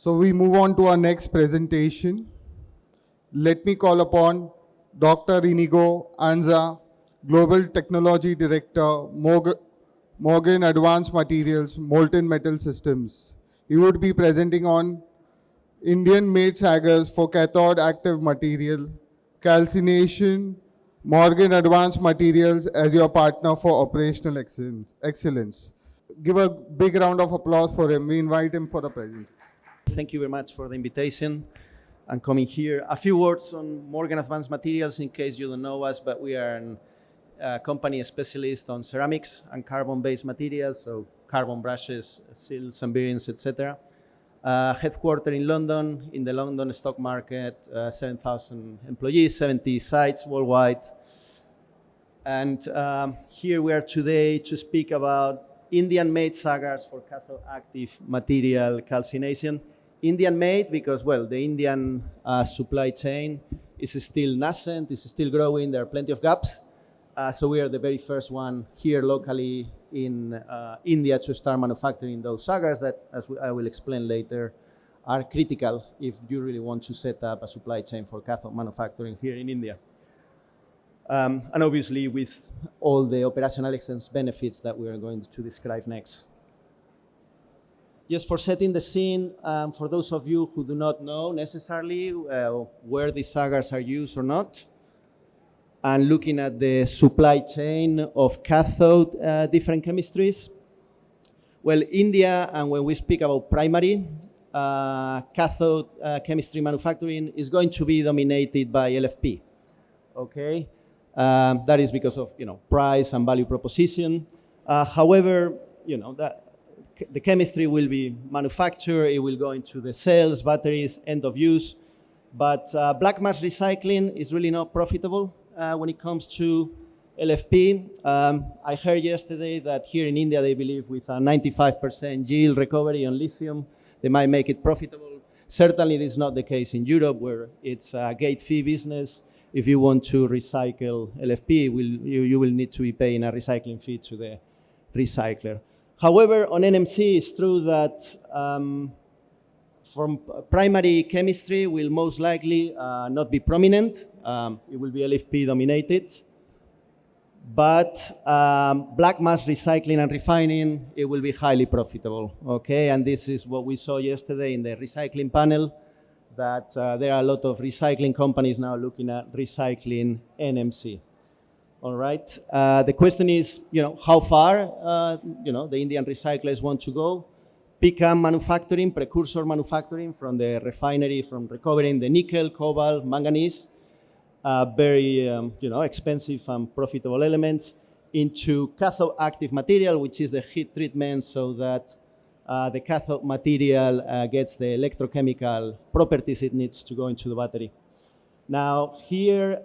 So we move on to our next presentation. Let me call upon Dr. Inigo Anza, Global Technology Director, Morgan Advanced Materials, Molten Metal Systems. He would be presenting on Indian-made saggars for cathode active material, calcination, Morgan Advanced Materials as your partner for operational excellence. Give a big round of applause for him. We invite him for the presentation. Thank you very much for the invitation and coming here. A few words on Morgan Advanced Materials in case you don't know us, but we are a company specialist on ceramics and carbon-based materials, so carbon brushes, seals and bearings, etc. Headquartered in London, in the London stock market, 7,000 employees, 70 sites worldwide. And here we are today to speak about Indian-made saggars for cathode active material calcination. Indian-made because, well, the Indian supply chain is still nascent, is still growing, there are plenty of gaps. So we are the very first one here locally in India to start manufacturing those saggars that, as I will explain later, are critical if you really want to set up a supply chain for cathode manufacturing here in India. And obviously with all the operational excellence benefits that we are going to describe next. Just for setting the scene, for those of you who do not know necessarily where these saggars are used or not, and looking at the supply chain of cathode different chemistries. Well, India, and when we speak about primary, cathode chemistry manufacturing is going to be dominated by LFP, okay? That is because of, price and value proposition. However, the chemistry will be manufactured, it will go into the cells, batteries, end of use, but black mass recycling is really not profitable when it comes to LFP. I heard yesterday that here in India they believe with a 95% yield recovery on lithium, they might make it profitable. Certainly this is not the case in Europe where it's a gate fee business. If you want to recycle LFP, you will need to be paying a recycling fee to the recycler. However, on NMC, it's true that from primary chemistry will most likely not be prominent. It will be LFP dominated. But black mass recycling and refining, it will be highly profitable, okay? And this is what we saw yesterday in the recycling panel, that there are a lot of recycling companies now looking at recycling NMC. All right. The question is, how far, the Indian recyclers want to go. PCAM manufacturing, precursor manufacturing from the refinery, from recovering the nickel, cobalt, manganese, very, expensive and profitable elements, into cathode active material, which is the heat treatment so that the cathode material gets the electrochemical properties it needs to go into the battery. Now here,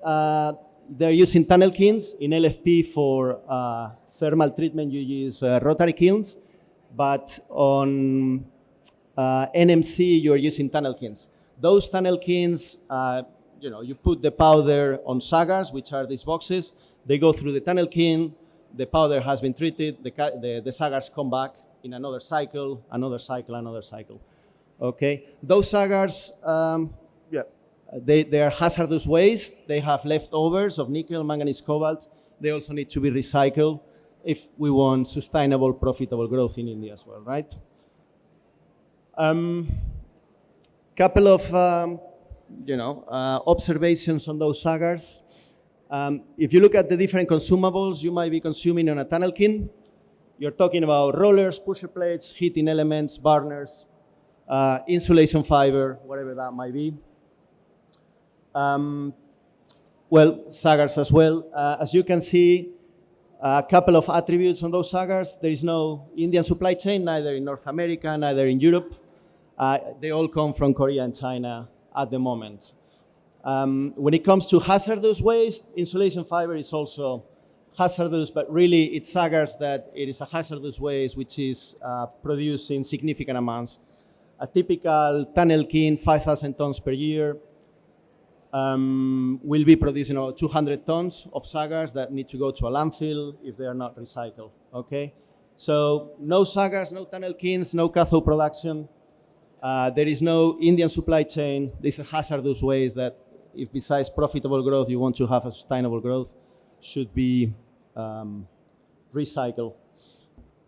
they're using tunnel kilns. In LFP for thermal treatment, you use rotary kilns, but on NMC, you're using tunnel kilns. Those tunnel kilns, you put the powder on saggars, which are these boxes. They go through the tunnel kiln. The powder has been treated. The saggars come back in another cycle, another cycle, another cycle. Okay, those saggars, they are hazardous waste. They have leftovers of nickel, manganese, cobalt. They also need to be recycled if we want sustainable, profitable growth in India as well, right? Couple of, observations on those saggars. If you look at the different consumables you might be consuming on a tunnel kiln, you're talking about rollers, pusher plates, heating elements, burners, insulation fiber, whatever that might be. Well, saggars as well. As you can see, a couple of attributes on those saggars. There is no Indian supply chain, neither in North America, neither in Europe. They all come from Korea and China at the moment. When it comes to hazardous waste, insulation fiber is also hazardous, but really it's saggars that it is a hazardous waste which is produced in significant amounts. A typical tunnel kiln, 5,000 tons per year, will be producing about 200 tons of saggars that need to go to a landfill if they are not recycled, okay? So no saggars, no tunnel kilns, no cathode production, There is no Indian supply chain. These are hazardous waste that, if besides profitable growth, you want to have a sustainable growth, should be recycled.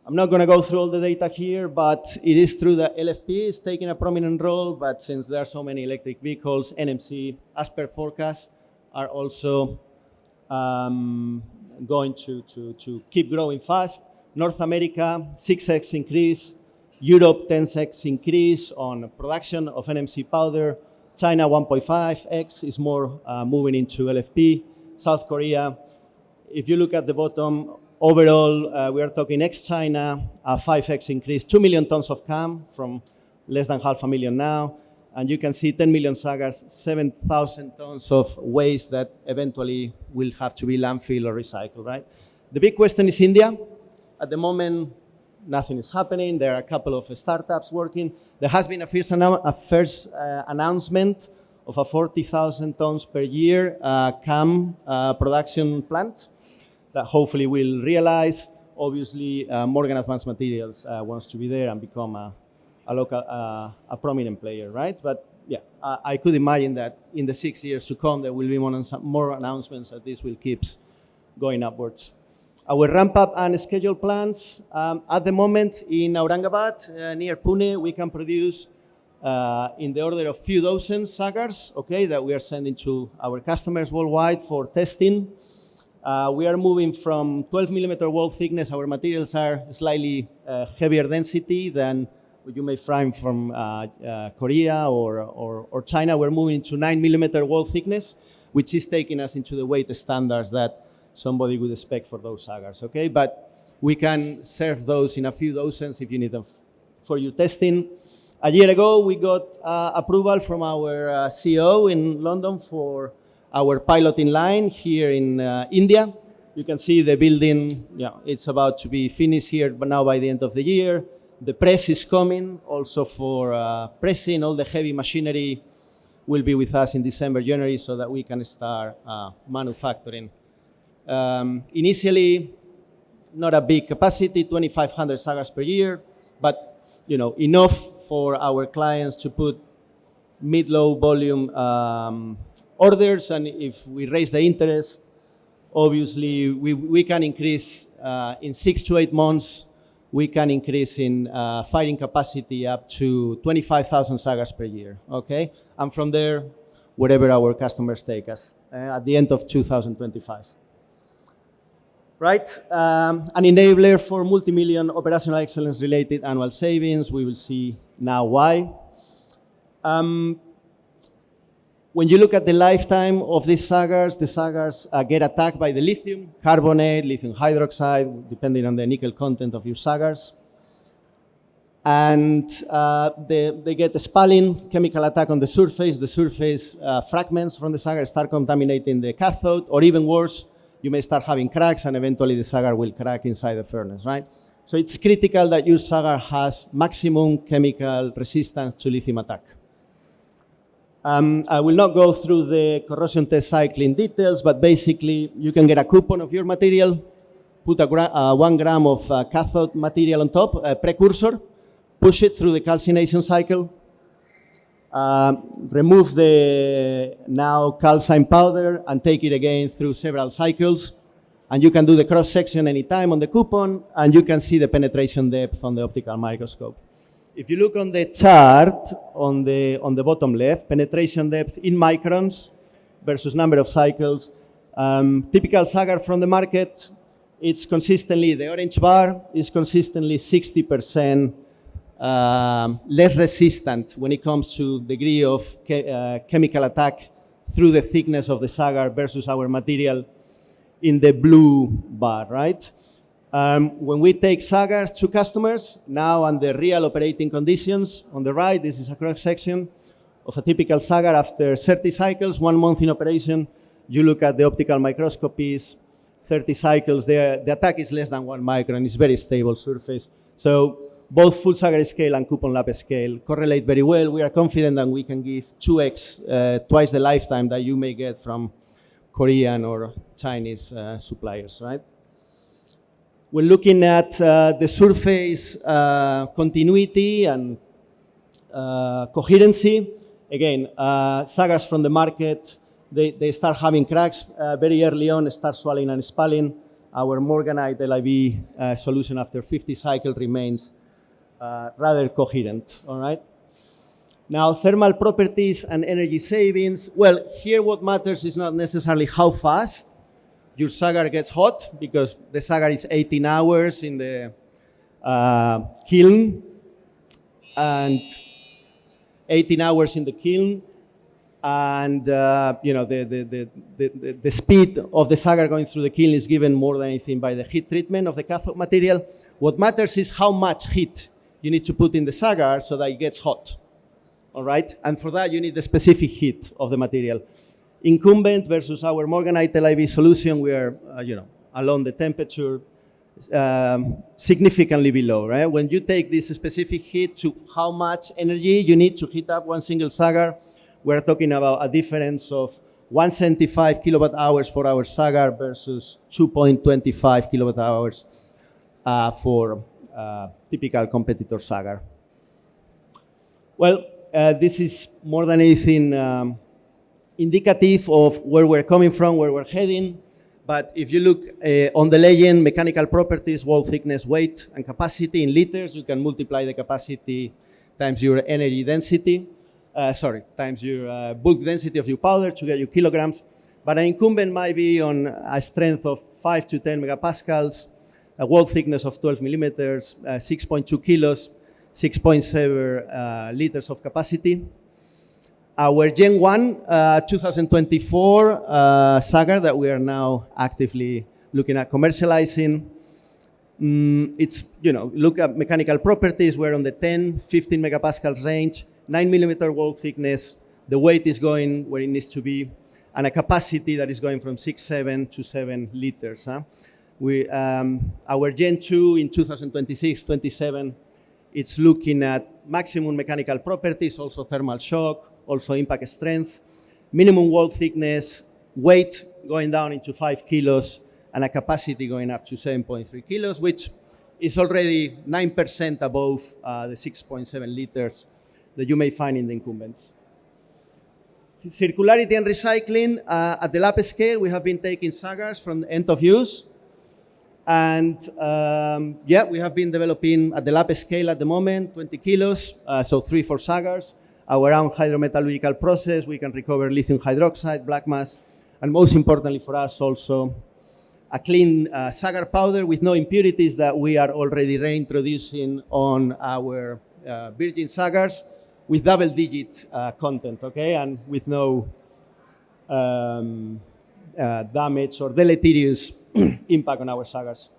I'm not going to go through all the data here, but it is true that LFP is taking a prominent role, but since there are so many electric vehicles, NMC, as per forecast, are also going to keep growing fast. North America, 6x increase. Europe, 10x increase on production of NMC powder. China, 1.5x is more moving into LFP. South Korea, if you look at the bottom, overall, we are talking ex-China, a 5x increase, 2 million tons of CAM from less than 500,000 now. And you can see 10 million saggars, 7,000 tons of waste that eventually will have to be landfill or recycled, right? The big question is India. At the moment, nothing is happening. There are a couple of startups working. There has been a first announcement of a 40,000 tons per year CAM production plant that hopefully will realize. Obviously, Morgan Advanced Materials wants to be there and become a local, a prominent player, right? But yeah, I could imagine that in the 6 years to come, there will be more announcements that this will keep going upwards. Our ramp-up and schedule plans, at the moment in Aurangabad, near Pune, we can produce in the order of few dozen saggars, okay, that we are sending to our customers worldwide for testing. We are moving from 12 millimeter wall thickness. Our materials are slightly heavier density than what you may find from Korea or China. We're moving to 9 millimeter wall thickness, which is taking us into the weight standards that somebody would expect for those saggars, okay? But we can serve those in a few dozens if you need them for your testing. A year ago, we got approval from our CEO in London for our piloting line here in India. You can see the building, yeah, it's about to be finished here, but now by the end of the year. The press is coming also for pressing. All the heavy machinery will be with us in December, January, so that we can start manufacturing. Initially, not a big capacity, 2,500 saggars per year, but you know, enough for our clients to put mid-low volume orders, and if we raise the interest, obviously we can increase in 6 to 8 months. We can increase in firing capacity up to 25,000 saggars per year. Okay, and from there, wherever our customers take us at the end of 2025. Right, an enabler for multi-million operational excellence-related annual savings. We will see now why. When you look at the lifetime of these saggars, the saggars get attacked by the lithium carbonate, lithium hydroxide, depending on the nickel content of your saggars. And they get a spalling chemical attack on the surface. The surface fragments from the saggar start contaminating the cathode, or even worse, you may start having cracks, and eventually the saggar will crack inside the furnace, right? So it's critical that your saggar has maximum chemical resistance to lithium attack. I will not go through the corrosion test cycle in details, but basically you can get a coupon of your material, put 1 gram of cathode material on top, a precursor, push it through the calcination cycle, remove the now calcine powder and take it again through several cycles. And you can do the cross-section anytime on the coupon, and you can see the penetration depth on the optical microscope. If you look on the chart on the bottom left, penetration depth in microns versus number of cycles. Typical saggar from the market, it's consistently, the orange bar is consistently 60% less resistant when it comes to degree of chemical attack through the thickness of the saggar versus our material in the blue bar, right? When we take saggars to customers, now under real operating conditions, on the right, this is a cross-section of a typical saggar after 30 cycles, 1 month in operation. You look at the optical microscopies, 30 cycles, the attack is less than 1 micron, it's very stable surface. So both full saggar scale and coupon lab scale correlate very well. We are confident that we can give 2x, twice the lifetime that you may get from Korean or Chinese suppliers, right? We're looking at the surface continuity and Coherency, again, saggars from the market, they start having cracks very early on, start swelling and spalling. Our Morganite LIV solution after 50 cycles remains rather coherent, all right? Now, thermal properties and energy savings. Well, here what matters is not necessarily how fast your saggar gets hot, because the saggar is 18 hours in the kiln, and 18 hours in the kiln, and you know, the speed of the saggar going through the kiln is given more than anything by the heat treatment of the cathode material. What matters is how much heat you need to put in the saggar so that it gets hot, all right? And for that, you need the specific heat of the material. Incumbent versus our Morganite LIV solution, we are, you know, along the temperature, significantly below, right? When you take this specific heat to how much energy you need to heat up one single saggar, we're talking about a difference of 175 kilowatt hours for our saggar versus 2.25 kilowatt hours for typical competitor saggar. Well, this is more than anything indicative of where we're coming from, where we're heading. But if you look on the legend, mechanical properties, wall thickness, weight, and capacity in liters, you can multiply the capacity times your energy density, times your bulk density of your powder to get your kilograms. But an incumbent might be on a strength of 5 to 10 megapascals, a wall thickness of 12 millimeters, 6.2 kilos, 6.7 liters of capacity. Our Gen 1 2024 saggar that we are now actively looking at commercializing, it's, you know, look at mechanical properties, we're on the 10, 15 megapascals range, 9 millimeter wall thickness, the weight is going where it needs to be, and a capacity that is going from 6.7 to 7 liters. Huh? Our Gen 2 in 2026-27, it's looking at maximum mechanical properties, also thermal shock, also impact strength, minimum wall thickness, weight going down into 5 kilos, and a capacity going up to 7.3 kilos, which is already 9% above the 6.7 liters that you may find in the incumbents. Circularity and recycling. At the lab scale, we have been taking saggars from end of use. And yeah, we have been developing at the lab scale at the moment, 20 kilos, so 3-4 saggars. Our own hydrometallurgical process, we can recover lithium hydroxide, black mass, and most importantly for us also, a clean saggar powder with no impurities that we are already reintroducing on our virgin saggars with double-digit content, okay, and with no damage or deleterious impact on our saggars.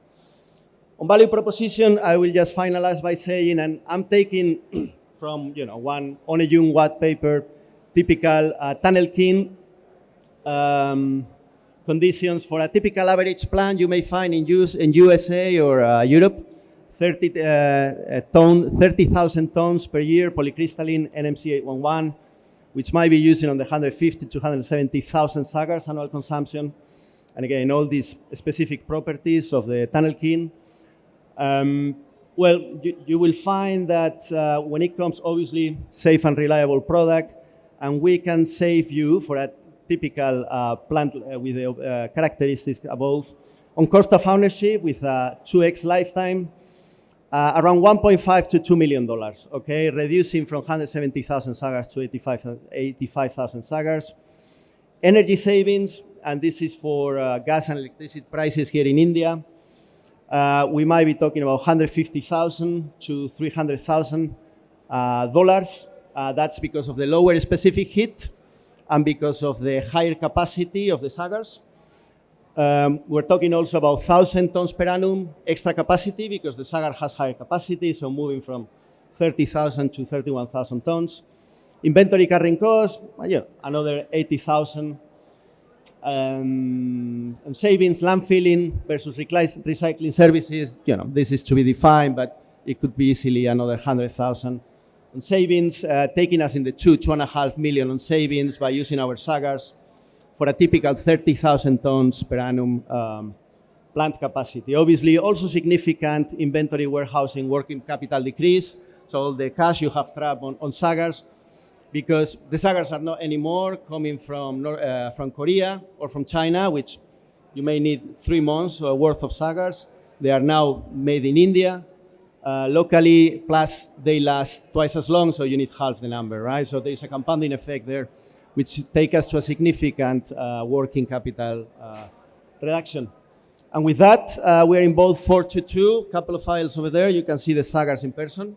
On value proposition, I will just finalize by saying, and I'm taking from, you know, one Onejung Watt paper, typical tunnel kiln conditions for a typical average plant you may find in USA or Europe, 30,000 tons per year polycrystalline NMC 811, which might be using on the 150 to 170,000 saggars annual consumption. And again, all these specific properties of the tunnel kiln. Well, you will find that when it comes, obviously, safe and reliable product, and we can save you for a typical plant with the characteristics above, on cost of ownership with a 2x lifetime, around $1.5 to $2 million, okay? Reducing from 170,000 saggars to 85,000 saggars. Energy savings, and this is for gas and electricity prices here in India. We might be talking about $150,000 to $300,000. That's because of the lower specific heat and because of the higher capacity of the saggars. We're talking also about 1,000 tons per annum extra capacity because the saggar has higher capacity, so moving from 30,000 to 31,000 tons. Inventory carrying cost, yeah, another 80,000. And savings, landfilling versus recycling services, you know, this is to be defined, but it could be easily another 100,000. And savings, taking us in the 2.5 million on savings by using our saggars for a typical 30,000 tons per annum plant capacity. Obviously, also significant inventory warehousing working capital decrease So all the cash you have trapped on saggars, because the saggars are not anymore coming from Korea or from China, which you may need 3 months worth of saggars. They are now made in India. Locally, plus they last twice as long, so you need half the number, right? So there's a compounding effect there, which take us to a significant working capital reduction. And with that, we're in both 422, couple of files over there. You can see the saggars in person.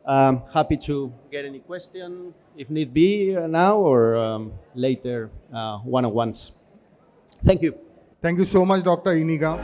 Happy to get any question, if need be, now or later, one-on-ones. Thank you. Thank you so much, Dr. Inigo.